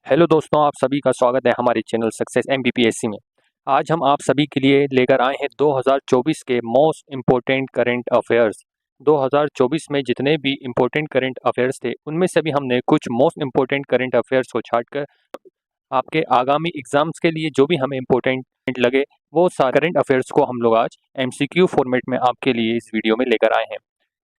Hello दोस्तों, आप सभी का स्वागत है हमारे चैनल सक्सेस एमबीपीएससी में। आज हम आप सभी के लिए लेकर आए हैं 2024 के मोस्ट इम्पोर्टेंट करंट अफेयर्स। 2024 में जितने भी इम्पोर्टेंट करंट अफेयर्स थे उनमें से भी हमने कुछ मोस्ट इम्पोर्टेंट करंट अफेयर्स को छांटकर आपके आगामी एग्जाम्स के लिए जो भी हमें इम्पोर्टेंट लगे वो सारे करंट अफेयर्स को हम लोग आज एमसीक्यू फॉर्मेट में आपके लिए इस वीडियो में लेकर आए हैं।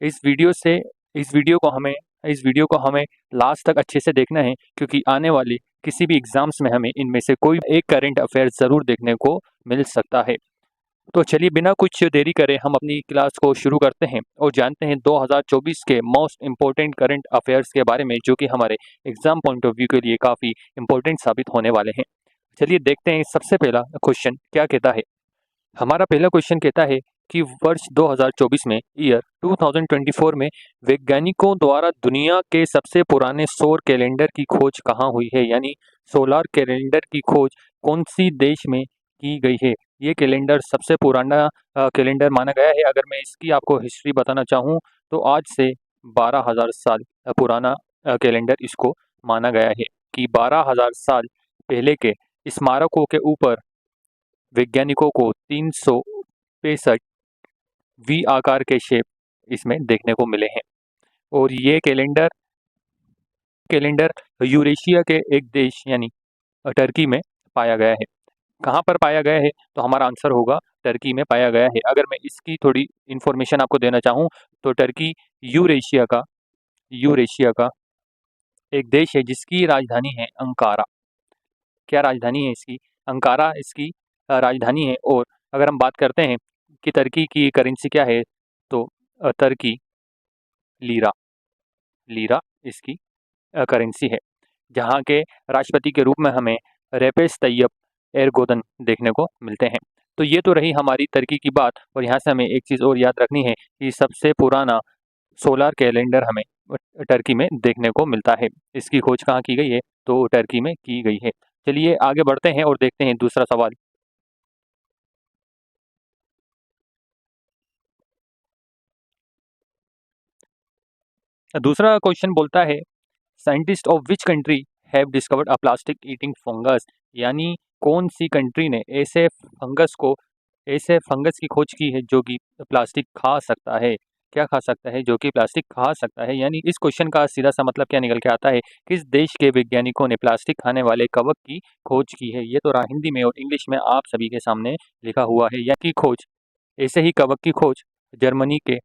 इस वीडियो से इस वीडियो को हमें इस वीडियो को हमें लास्ट तक अच्छे से देखना है, क्योंकि आने वाली किसी भी एग्जाम्स में हमें इनमें से कोई एक करंट अफेयर ज़रूर देखने को मिल सकता है। तो चलिए बिना कुछ देरी करे हम अपनी क्लास को शुरू करते हैं और जानते हैं 2024 के मोस्ट इम्पोर्टेंट करंट अफेयर्स के बारे में, जो कि हमारे एग्जाम पॉइंट ऑफ व्यू के लिए काफ़ी इम्पोर्टेंट साबित होने वाले हैं। चलिए देखते हैं सबसे पहला क्वेश्चन क्या कहता है। हमारा पहला क्वेश्चन कहता है कि वर्ष 2024 में ईयर 2024 में वैज्ञानिकों द्वारा दुनिया के सबसे पुराने सौर कैलेंडर की खोज कहाँ हुई है, यानी सोलार कैलेंडर की खोज कौन सी देश में की गई है। ये कैलेंडर सबसे पुराना कैलेंडर माना गया है। अगर मैं इसकी आपको हिस्ट्री बताना चाहूँ तो आज से 12,000 साल पुराना कैलेंडर इसको माना गया है कि 12,000 साल पहले के स्मारकों के ऊपर वैज्ञानिकों को 365 वी आकार के शेप इसमें देखने को मिले हैं। और ये कैलेंडर कैलेंडर यूरेशिया के एक देश यानी टर्की में पाया गया है। कहाँ पर पाया गया है, तो हमारा आंसर होगा टर्की में पाया गया है। अगर मैं इसकी थोड़ी इन्फॉर्मेशन आपको देना चाहूँ तो टर्की यूरेशिया का एक देश है जिसकी राजधानी है अंकारा। क्या राजधानी है इसकी? अंकारा इसकी राजधानी है। और अगर हम बात करते हैं कि टर्की की करेंसी क्या है, तो टर्की लीरा लीरा इसकी करेंसी है। जहाँ के राष्ट्रपति के रूप में हमें रेपेस तैयब एरगोदन देखने को मिलते हैं। तो ये तो रही हमारी टर्की की बात। और यहाँ से हमें एक चीज़ और याद रखनी है कि सबसे पुराना सोलार कैलेंडर हमें टर्की में देखने को मिलता है। इसकी खोज कहाँ की गई है, तो टर्की में की गई है। चलिए आगे बढ़ते हैं और देखते हैं दूसरा सवाल। दूसरा क्वेश्चन बोलता है, scientist of which country have discovered a plastic eating fungus, यानी कौन सी कंट्री ने ऐसे फंगस की खोज की है जो कि प्लास्टिक खा सकता है। क्या खा सकता है? जो कि प्लास्टिक खा सकता है। यानी इस क्वेश्चन का सीधा सा मतलब क्या निकल के आता है, किस देश के वैज्ञानिकों ने प्लास्टिक खाने वाले कवक की खोज की है। ये तो रहा हिंदी में, और इंग्लिश में आप सभी के सामने लिखा हुआ है। या की खोज ऐसे ही कवक की खोज जर्मनी के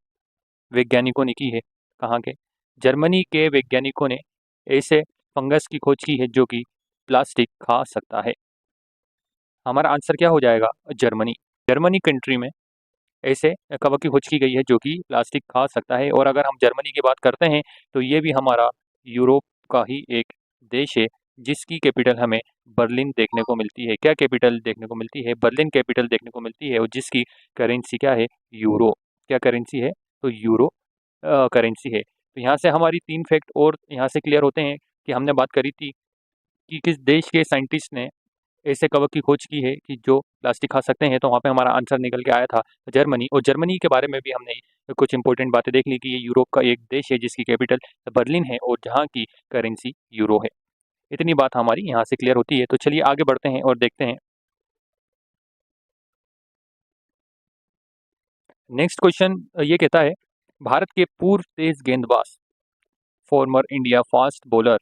वैज्ञानिकों ने की है। कहाँ के? जर्मनी के वैज्ञानिकों ने ऐसे फंगस की खोज की है जो कि प्लास्टिक खा सकता है। हमारा आंसर क्या हो जाएगा? जर्मनी। जर्मनी कंट्री में ऐसे कवक की खोज की गई है जो कि प्लास्टिक खा सकता है। और अगर हम जर्मनी की बात करते हैं तो ये भी हमारा यूरोप का ही एक देश है जिसकी कैपिटल हमें बर्लिन देखने को मिलती है। क्या कैपिटल देखने को मिलती है? बर्लिन कैपिटल देखने को मिलती है। और जिसकी करेंसी क्या है? यूरो। क्या करेंसी है? तो यूरो करेंसी है। तो यहाँ से हमारी 3 फैक्ट और यहाँ से क्लियर होते हैं कि हमने बात करी थी कि किस देश के साइंटिस्ट ने ऐसे कवक की खोज की है कि जो प्लास्टिक खा सकते हैं, तो वहाँ पे हमारा आंसर निकल के आया था जर्मनी। और जर्मनी के बारे में भी हमने कुछ इंपॉर्टेंट बातें देख ली कि ये यूरोप का एक देश है जिसकी कैपिटल बर्लिन है और जहाँ की करेंसी यूरो है। इतनी बात हमारी यहाँ से क्लियर होती है। तो चलिए आगे बढ़ते हैं और देखते हैं। नेक्स्ट क्वेश्चन ये कहता है, भारत के पूर्व तेज गेंदबाज former India fast bowler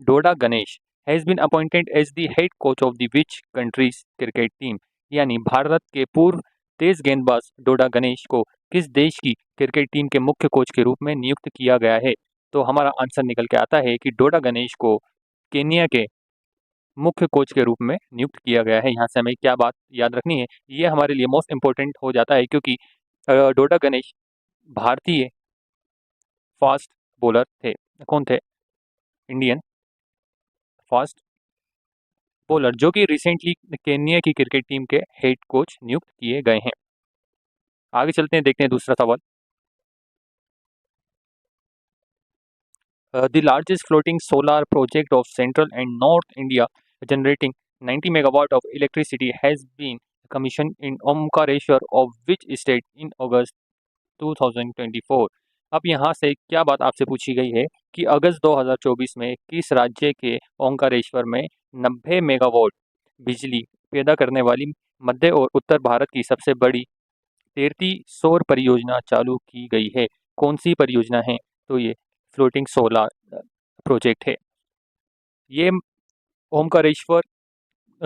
Doda Ganesh has been appointed as the head coach of the which country's cricket team, यानी भारत के पूर्व तेज गेंदबाज डोडा गणेश को किस देश की क्रिकेट टीम के मुख्य कोच के रूप में नियुक्त किया गया है। तो हमारा आंसर निकल के आता है कि डोडा गणेश को केन्या के मुख्य कोच के रूप में नियुक्त किया गया है। यहाँ से हमें क्या बात याद रखनी है, ये हमारे लिए मोस्ट इंपॉर्टेंट हो जाता है, क्योंकि डोडा गणेश भारतीय फास्ट बॉलर थे। कौन थे? इंडियन फास्ट बॉलर, जो कि रिसेंटली केन्या की क्रिकेट टीम के हेड कोच नियुक्त किए गए हैं। आगे चलते हैं, देखते हैं दूसरा सवाल। The largest floating solar project of central and north India generating 90 megawatt of electricity has been commission in Omkareshwar of which state in August 2024, अब यहाँ से क्या बात आपसे पूछी गई है कि अगस्त 2024 में किस राज्य के ओंकारेश्वर में 90 मेगावाट बिजली पैदा करने वाली मध्य और उत्तर भारत की सबसे बड़ी तैरती सौर परियोजना चालू की गई है? कौन सी परियोजना है? तो ये फ्लोटिंग सोलर प्रोजेक्ट है। ये ओमकारेश्वर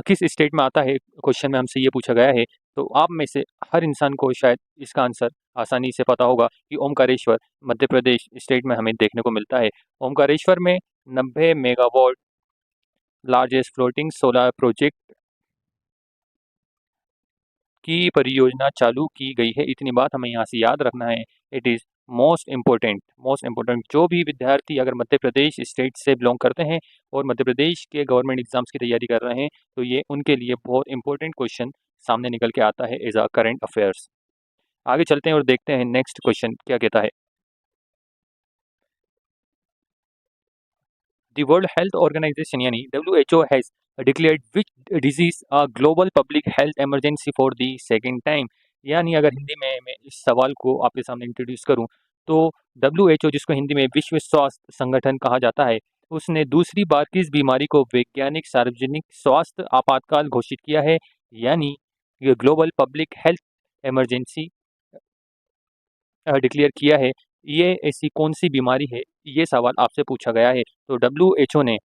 किस स्टेट में आता है, क्वेश्चन में हमसे ये पूछा गया है। तो आप में से हर इंसान को शायद इसका आंसर आसानी से पता होगा कि ओमकारेश्वर मध्य प्रदेश स्टेट में हमें देखने को मिलता है। ओमकारेश्वर में 90 megawatt largest floating solar project की परियोजना चालू की गई है। इतनी बात हमें यहाँ से याद रखना है। इट इज़ मोस्ट इम्पोर्टेंट जो भी विद्यार्थी अगर मध्य प्रदेश स्टेट से बिलोंग करते हैं और मध्य प्रदेश के गवर्नमेंट एग्जाम्स की तैयारी कर रहे हैं तो ये उनके लिए बहुत इंपॉर्टेंट क्वेश्चन सामने निकल के आता है एज अ करंट अफेयर्स। आगे चलते हैं और देखते हैं नेक्स्ट क्वेश्चन क्या कहता है। The World Health Organization यानी WHO has declared which disease a global public health emergency for the second time। यानी अगर हिंदी में मैं इस सवाल को आपके सामने इंट्रोड्यूस करूं तो WHO जिसको हिंदी में विश्व स्वास्थ्य संगठन कहा जाता है उसने दूसरी बार किस बीमारी को वैज्ञानिक सार्वजनिक स्वास्थ्य आपातकाल घोषित किया है, यानी ये global public health emergency declare किया है। ये ऐसी कौन सी बीमारी है, ये सवाल आपसे पूछा गया है। तो WHO ने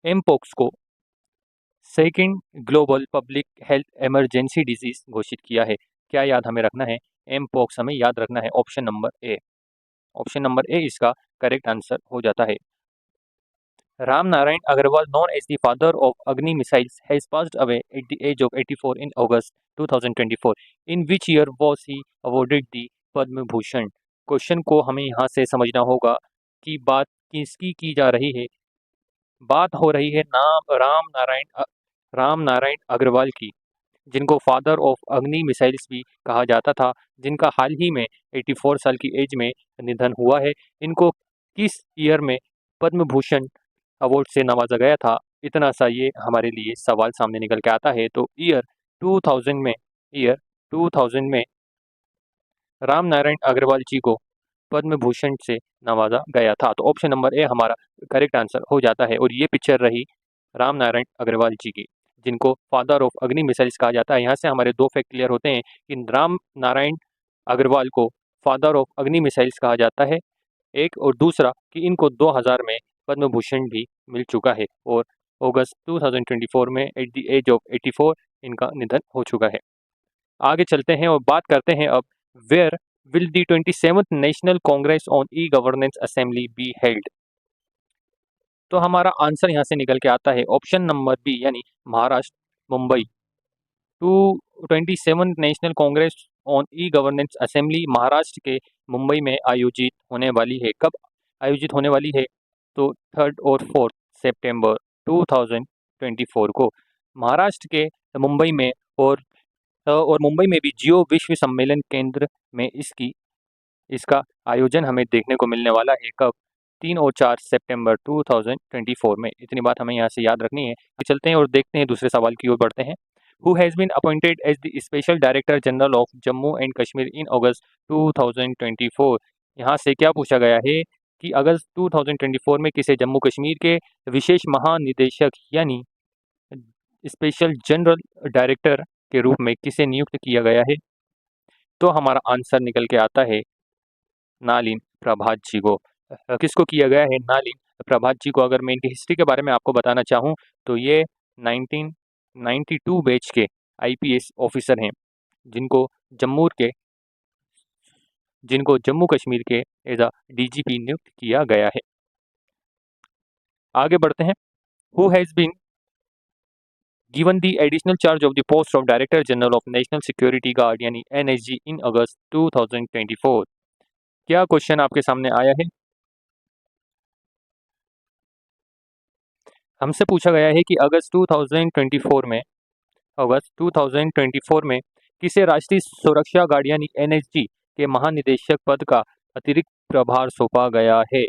एमपोक्स को second global public health emergency disease घोषित किया है। क्या याद हमें रखना है? एमपोक्स हमें याद रखना है option number A. Option number A इसका करेक्ट आंसर हो जाता है। Ram Narayan Agarwal, known as the father of Agni missiles, has passed away at the age of 84 in August 2024. In which year was he awarded the Padma Bhushan? Question को हमें यहाँ से समझना होगा कि बात किसकी की जा रही है। बात हो रही है राम नारायण अग्रवाल की, जिनको फादर ऑफ अग्नि मिसाइल्स भी कहा जाता था, जिनका हाल ही में 84 साल की एज में निधन हुआ है। इनको किस ईयर में पद्म भूषण अवार्ड से नवाजा गया था? इतना सा ये हमारे लिए सवाल सामने निकल के आता है। तो ईयर 2000 में राम नारायण अग्रवाल जी को पद्म भूषण से नवाजा गया था। तो ऑप्शन नंबर ए हमारा करेक्ट आंसर हो जाता है। और ये पिक्चर रही राम नारायण अग्रवाल जी की, जिनको फादर ऑफ अग्नि मिसाइल्स कहा जाता है। यहाँ से हमारे दो फैक्ट क्लियर होते हैं कि राम नारायण अग्रवाल को फादर ऑफ अग्नि मिसाइल्स कहा जाता है एक, और दूसरा कि इनको 2000 में पद्म भूषण भी मिल चुका है और अगस्त 2024 में एट द एज ऑफ 84 इनका निधन हो चुका है। आगे चलते हैं और बात करते हैं अब where will the 27th National Congress on e-governance assembly be held? तो हमारा आंसर यहाँ से निकल के आता है ऑप्शन नंबर बी यानी Maharashtra, Mumbai. 27th National Congress on e-governance assembly Maharashtra के मुंबई में आयोजित होने वाली है। कब आयोजित होने वाली है? तो 3 और 4 सितंबर 2024 को महाराष्ट्र के मुंबई में और मुंबई में भी जियो विश्व सम्मेलन केंद्र में इसका आयोजन हमें देखने को मिलने वाला है। कब? 3 और 4 सितंबर 2024 में। इतनी बात हमें यहाँ से याद रखनी है। चलते हैं और देखते हैं दूसरे सवाल की ओर बढ़ते हैं। Who has been appointed as the Special Director General of Jammu and Kashmir in August 2024? यहाँ से क्या पूछा गया है कि अगस्त 2024 में किसे जम्मू कश्मीर के विशेष महानिदेशक यानी स्पेशल जनरल डायरेक्टर के रूप में किसे नियुक्त किया गया है? तो हमारा आंसर निकल के आता है नालिन प्रभात जी को। किसको किया गया है? नालिन प्रभात जी को। अगर मैं इनकी हिस्ट्री के बारे में आपको बताना चाहूँ तो ये 1992 बैच के IPS ऑफिसर हैं, जिनको जम्मू कश्मीर के एज अ DGP नियुक्त किया गया है। आगे बढ़ते हैं। Who has been given the additional charge of the post of Director General of National Security Guard यानी NSG in August 2024? क्या क्वेश्चन आपके सामने आया है? हमसे पूछा गया है कि अगस्त 2024 में किसे राष्ट्रीय सुरक्षा गार्ड यानी NSG के महानिदेशक पद का अतिरिक्त प्रभार सौंपा गया है?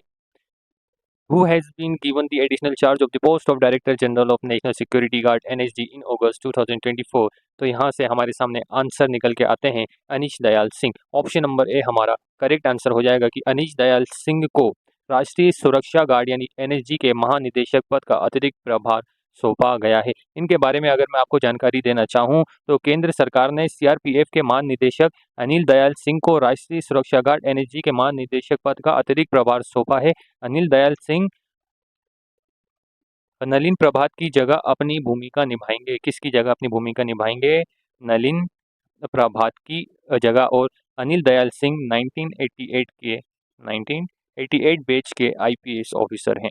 who has been given the additional charge of the post of Director General of National Security Guard NSG in August 2024। तो यहाँ से हमारे सामने आंसर निकल के आते हैं अनीश दयाल सिंह। ऑप्शन नंबर ए हमारा करेक्ट आंसर हो जाएगा कि अनीश दयाल सिंह को राष्ट्रीय सुरक्षा गार्ड यानी एनएसजी के महानिदेशक पद का अतिरिक्त प्रभार सौंपा गया है। इनके बारे में अगर मैं आपको जानकारी देना चाहूँ तो केंद्र सरकार ने सीआरपीएफ के महानिदेशक अनिल दयाल सिंह को राष्ट्रीय सुरक्षा गार्ड एनएसजी के महानिदेशक पद का अतिरिक्त प्रभार सौंपा है। अनिल दयाल सिंह नलिन प्रभात की जगह अपनी भूमिका निभाएंगे। किसकी जगह अपनी भूमिका निभाएंगे? नलिन प्रभात की जगह। और अनिल दयाल सिंह 1988 बैच के आईपीएस ऑफिसर हैं।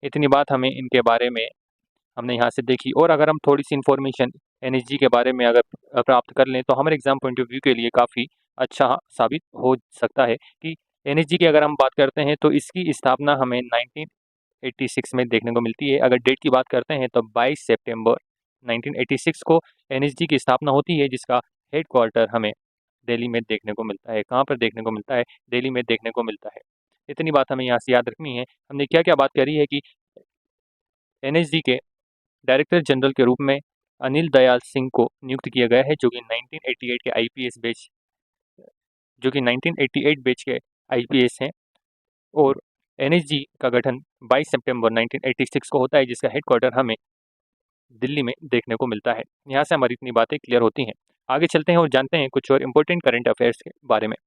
इतनी बात हमें इनके बारे में हमने यहाँ से देखी। और अगर हम थोड़ी सी इन्फॉर्मेशन एनएसजी के बारे में अगर प्राप्त कर लें तो हमारे एग्जाम पॉइंट ऑफ व्यू के लिए काफ़ी अच्छा साबित हो सकता है कि एनएसजी की अगर हम बात करते हैं तो इसकी स्थापना हमें 1986 में देखने को मिलती है। अगर डेट की बात करते हैं तो 22 सितंबर 1986 को एनएसजी की स्थापना होती है, जिसका हेडक्वार्टर हमें दिल्ली में देखने को मिलता है। कहाँ पर देखने को मिलता है? दिल्ली में देखने को मिलता है। इतनी बात हमें यहाँ से याद रखनी है। हमने क्या क्या बात करी है कि एनएसजी के डायरेक्टर जनरल के रूप में अनिल दयाल सिंह को नियुक्त किया गया है, जो कि 1988 बैच के आईपीएस हैं। और एनएसजी का गठन 22 सितंबर 1986 को होता है, जिसका हेडक्वार्टर हमें दिल्ली में देखने को मिलता है। यहाँ से हमारी इतनी बातें क्लियर होती हैं। आगे चलते हैं और जानते हैं कुछ और इम्पोर्टेंट करंट अफेयर्स के बारे में।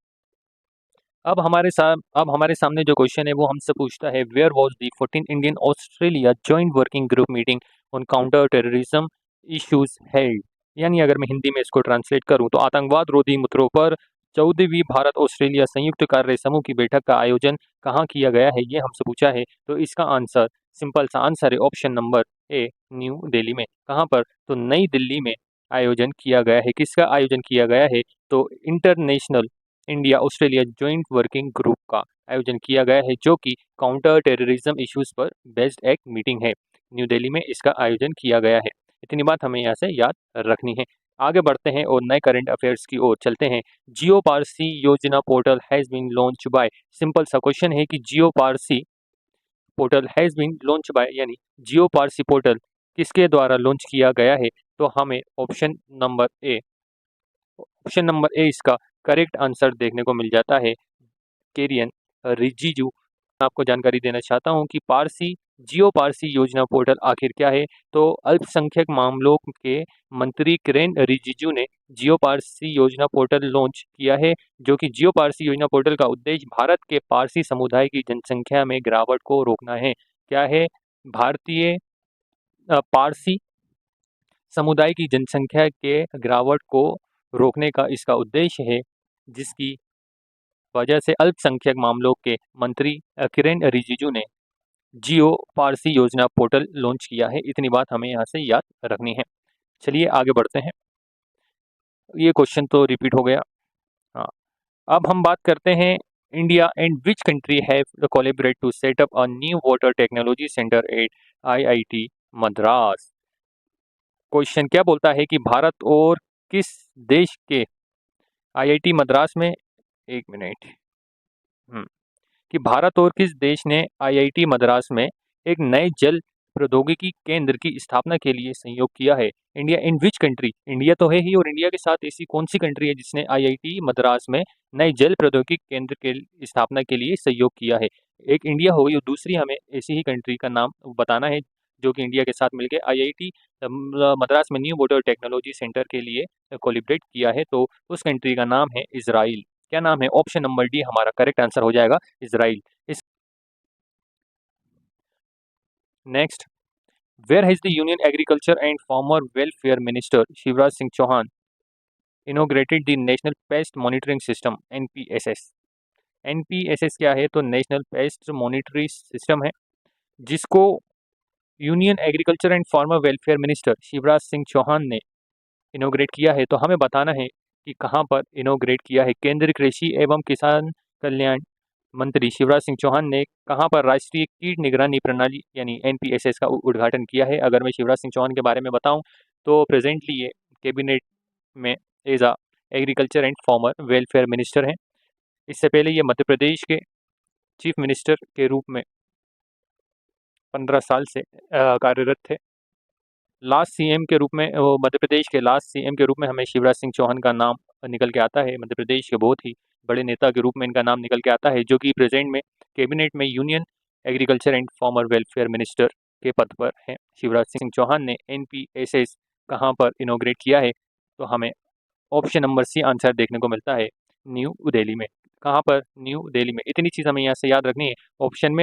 अब हमारे सामने जो क्वेश्चन है वो हमसे पूछता है, where was the 14 Indian Australia joint working group meeting on counter terrorism issues held. यानी अगर मैं हिंदी में इसको ट्रांसलेट करूं तो आतंकवाद रोधी मुद्दों पर 14वीं भारत ऑस्ट्रेलिया संयुक्त कार्य समूह की बैठक का आयोजन कहाँ किया गया है, ये हमसे पूछा है। तो इसका आंसर सिंपल सा आंसर है ऑप्शन नंबर ए, न्यू दिल्ली में। कहाँ पर? तो नई दिल्ली में आयोजन किया गया है। किसका आयोजन किया गया है? तो international India Australia joint working group का आयोजन किया गया है, जो कि काउंटर टेररिज्म इश्यूज पर बेस्ड एक मीटिंग है। न्यू दिल्ली में इसका आयोजन किया गया है। इतनी बात हमें यहाँ से याद रखनी है। आगे बढ़ते हैं और नए करंट अफेयर्स की ओर चलते हैं। Jiyo Parsi Yojana portal has been launch by. Simple सा क्वेश्चन है कि Jiyo Parsi portal has been launch by यानी जियो पारसी पोर्टल किसके द्वारा लॉन्च किया गया है? तो हमें ऑप्शन नंबर ए इसका करेक्ट आंसर देखने को मिल जाता है, किरेन रिजिजू। मैं आपको जानकारी देना चाहता हूं कि जियो पारसी योजना पोर्टल आखिर क्या है। तो अल्पसंख्यक मामलों के मंत्री किरेन रिजिजू ने जियो पारसी योजना पोर्टल लॉन्च किया है, जो कि जियो पारसी योजना पोर्टल का उद्देश्य भारत के पारसी समुदाय की जनसंख्या में गिरावट को रोकना है। क्या है? भारतीय पारसी समुदाय की जनसंख्या के गिरावट को रोकने का इसका उद्देश्य है, जिसकी वजह से अल्पसंख्यक मामलों के मंत्री किरेन रिजिजू ने जियो पारसी योजना पोर्टल लॉन्च किया है। इतनी बात हमें यहाँ से याद रखनी है। चलिए आगे बढ़ते हैं। ये क्वेश्चन तो रिपीट हो गया। हाँ, अब हम बात करते हैं India and which country have collaborate to set up a new water technology centre at IIT Madras. Question क्या बोलता है कि भारत और किस देश के आईआईटी मद्रास में, एक मिनट, कि भारत और किस देश ने आईआईटी मद्रास में एक नए जल प्रौद्योगिकी केंद्र की स्थापना के लिए सहयोग किया है। India in which country, India तो है ही, और इंडिया के साथ ऐसी कौन सी कंट्री है जिसने आईआईटी मद्रास में नए जल प्रौद्योगिकी केंद्र के स्थापना के लिए सहयोग किया है? एक इंडिया हो गई और दूसरी हमें ऐसी ही कंट्री का नाम बताना है जो कि इंडिया के साथ मिलकर आईआईटी मद्रास में न्यू वाटर टेक्नोलॉजी सेंटर के लिए कोलिब्रेट किया है। तो उस कंट्री का नाम है इजराइल। क्या नाम है? ऑप्शन नंबर डी हमारा करेक्ट आंसर हो जाएगा, इजराइल। इस next, where has the union agriculture and farmer welfare minister Shivraj Singh Chouhan inaugurated the national pest monitoring system NPSS. NPSS क्या है? तो नेशनल पेस्ट मॉनिटरिंग सिस्टम है, जिसको union agriculture and farmer welfare minister Shivraj Singh Chouhan ने inaugurate किया है। तो हमें बताना है कि कहाँ पर इनोग्रेट किया है। केंद्रीय कृषि एवं किसान कल्याण मंत्री शिवराज सिंह चौहान ने कहाँ पर राष्ट्रीय कीट निगरानी प्रणाली यानी एनपीएसएस का उद्घाटन किया है? अगर मैं शिवराज सिंह चौहान के बारे में बताऊं तो प्रेजेंटली ये कैबिनेट में as a agriculture and farmer welfare minister हैं। इससे पहले ये मध्य प्रदेश के चीफ मिनिस्टर के रूप में 15 साल से कार्यरत थे। लास्ट सीएम के रूप में वो मध्य प्रदेश के लास्ट सीएम के रूप में हमें शिवराज सिंह चौहान का नाम निकल के आता है। मध्य प्रदेश के बहुत ही बड़े नेता के रूप में इनका नाम निकल के आता है, जो कि प्रेजेंट में कैबिनेट में union agriculture and farmer welfare minister के पद पर हैं। शिवराज सिंह चौहान ने एनपीएसएस कहाँ पर इनोग्रेट किया है, तो हमें ऑप्शन नंबर सी आंसर देखने को मिलता है, न्यू दिल्ली में। कहाँ पर? न्यू दिल्ली में। इतनी चीज़ हमें यहाँ से याद रखनी है। ऑप्शन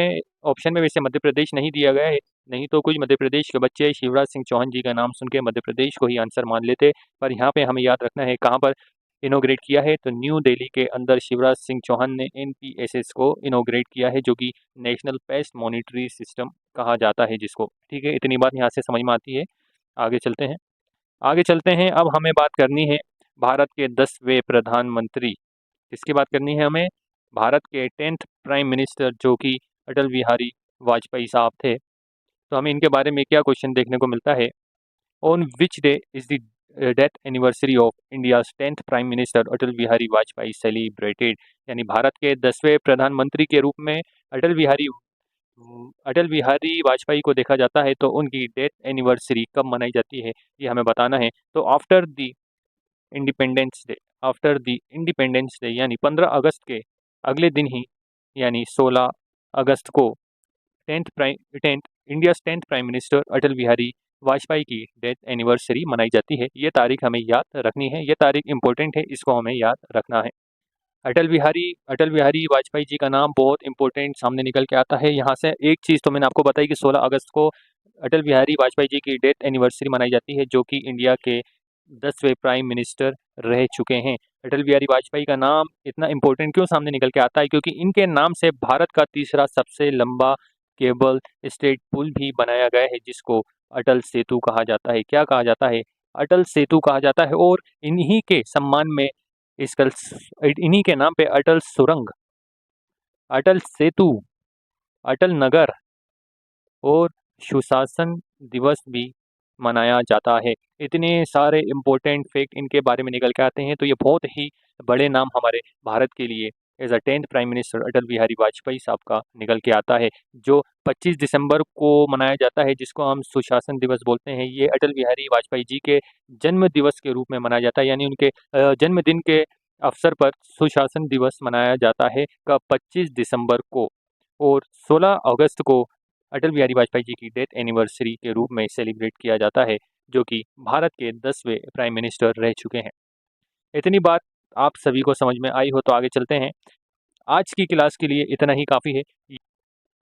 में वैसे मध्य प्रदेश नहीं दिया गया है, नहीं तो कुछ मध्य प्रदेश के बच्चे शिवराज सिंह चौहान जी का नाम सुन के मध्य प्रदेश को ही आंसर मान लेते, पर यहाँ पे हमें याद रखना है कहाँ पर इनोग्रेट किया है, तो न्यू दिल्ली के अंदर शिवराज सिंह चौहान ने एनपीएसएस को इनोग्रेट किया है, जो कि नेशनल पेस्ट मॉनिटरी सिस्टम कहा जाता है जिसको। ठीक है, इतनी बात यहाँ से समझ में आती है। आगे चलते हैं। अब हमें बात करनी है भारत के 10वें प्रधानमंत्री। किसकी बात करनी है हमें? भारत के 10th प्राइम मिनिस्टर, जो कि अटल बिहारी वाजपेयी साहब थे। तो हमें इनके बारे में क्या क्वेश्चन देखने को मिलता है? On which day is the death anniversary of India's 10th prime minister Atal Bihari Vajpayee celebrated. यानी भारत के 10वें प्रधानमंत्री के रूप में अटल बिहारी वाजपेयी को देखा जाता है, तो उनकी डेथ एनिवर्सरी कब मनाई जाती है, ये हमें बताना है। तो आफ्टर द इंडिपेंडेंस डे यानी 15 अगस्त के अगले दिन ही, यानी 16 अगस्त को 10th India's 10th prime minister Atal Bihari Vajpayee की डेथ एनिवर्सरी मनाई जाती है। ये तारीख हमें याद रखनी है, ये तारीख इंपॉर्टेंट है, इसको हमें याद रखना है। अटल बिहारी वाजपेयी जी का नाम बहुत इंपॉर्टेंट सामने निकल के आता है। यहाँ से एक चीज़ तो मैंने आपको बताई कि 16 अगस्त को अटल बिहारी वाजपेयी जी की डेथ एनिवर्सरी मनाई जाती है, जो कि इंडिया के 10वें प्राइम मिनिस्टर रह चुके हैं। अटल बिहारी वाजपेयी का नाम इतना इंपॉर्टेंट क्यों सामने निकल के आता है? क्योंकि इनके नाम से भारत का तीसरा सबसे लंबा केबल स्टेट पुल भी बनाया गया है, जिसको अटल सेतु कहा जाता है। क्या कहा जाता है? अटल सेतु कहा जाता है। और इन्हीं के सम्मान में इन्हीं के नाम पे अटल सुरंग, अटल सेतु, अटल नगर और सुशासन दिवस भी मनाया जाता है। इतने सारे इम्पोर्टेंट फैक्ट इनके बारे में निकल के आते हैं, तो ये बहुत ही बड़े नाम हमारे भारत के लिए as a 10th prime minister Atal Bihari Vajpayee साहब का निकल के आता है, जो 25 दिसंबर को मनाया जाता है, जिसको हम सुशासन दिवस बोलते हैं। ये अटल बिहारी वाजपेयी जी के जन्म दिवस के रूप में मनाया जाता है, यानी उनके जन्मदिन के अवसर पर सुशासन दिवस मनाया जाता है कब? 25 दिसंबर को। और 16 अगस्त को अटल बिहारी वाजपेयी जी की डेथ एनिवर्सरी के रूप में सेलिब्रेट किया जाता है, जो कि भारत के 10वें प्राइम मिनिस्टर रह चुके हैं। इतनी बात आप सभी को समझ में आई हो तो आगे चलते हैं। आज की क्लास के लिए इतना ही काफ़ी है।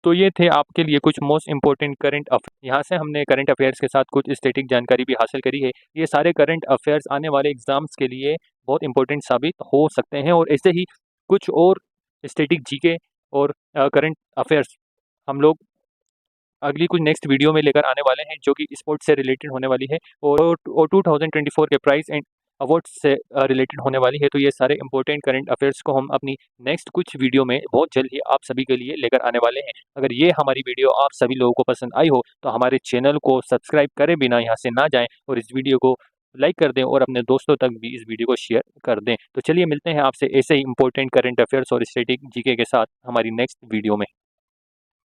तो ये थे आपके लिए कुछ मोस्ट इंपॉर्टेंट करंट अफेयर। यहाँ से हमने करंट अफेयर्स के साथ कुछ स्टैटिक जानकारी भी हासिल करी है। ये सारे करंट अफेयर्स आने वाले एग्जाम्स के लिए बहुत इंपॉर्टेंट साबित हो सकते हैं, और ऐसे ही कुछ और स्टैटिक जीके और करंट अफेयर्स हम लोग अगली कुछ नेक्स्ट वीडियो में लेकर आने वाले हैं, जो कि स्पोर्ट्स से रिलेटेड होने वाली है और 2024 के प्राइज एंड अवार्ड्स से रिलेटेड होने वाली है। तो ये सारे इंपॉर्टेंट करंट अफेयर्स को हम अपनी नेक्स्ट कुछ वीडियो में बहुत जल्द ही आप सभी के लिए लेकर आने वाले हैं। अगर ये हमारी वीडियो आप सभी लोगों को पसंद आई हो तो हमारे चैनल को सब्सक्राइब करे बिना यहाँ से ना जाएं, और इस वीडियो को लाइक कर दें और अपने दोस्तों तक भी इस वीडियो को शेयर कर दें। तो चलिए मिलते हैं आपसे ऐसे ही इंपॉर्टेंट करंट अफेयर्स और स्टैटिक जीके के साथ हमारी नेक्स्ट वीडियो में।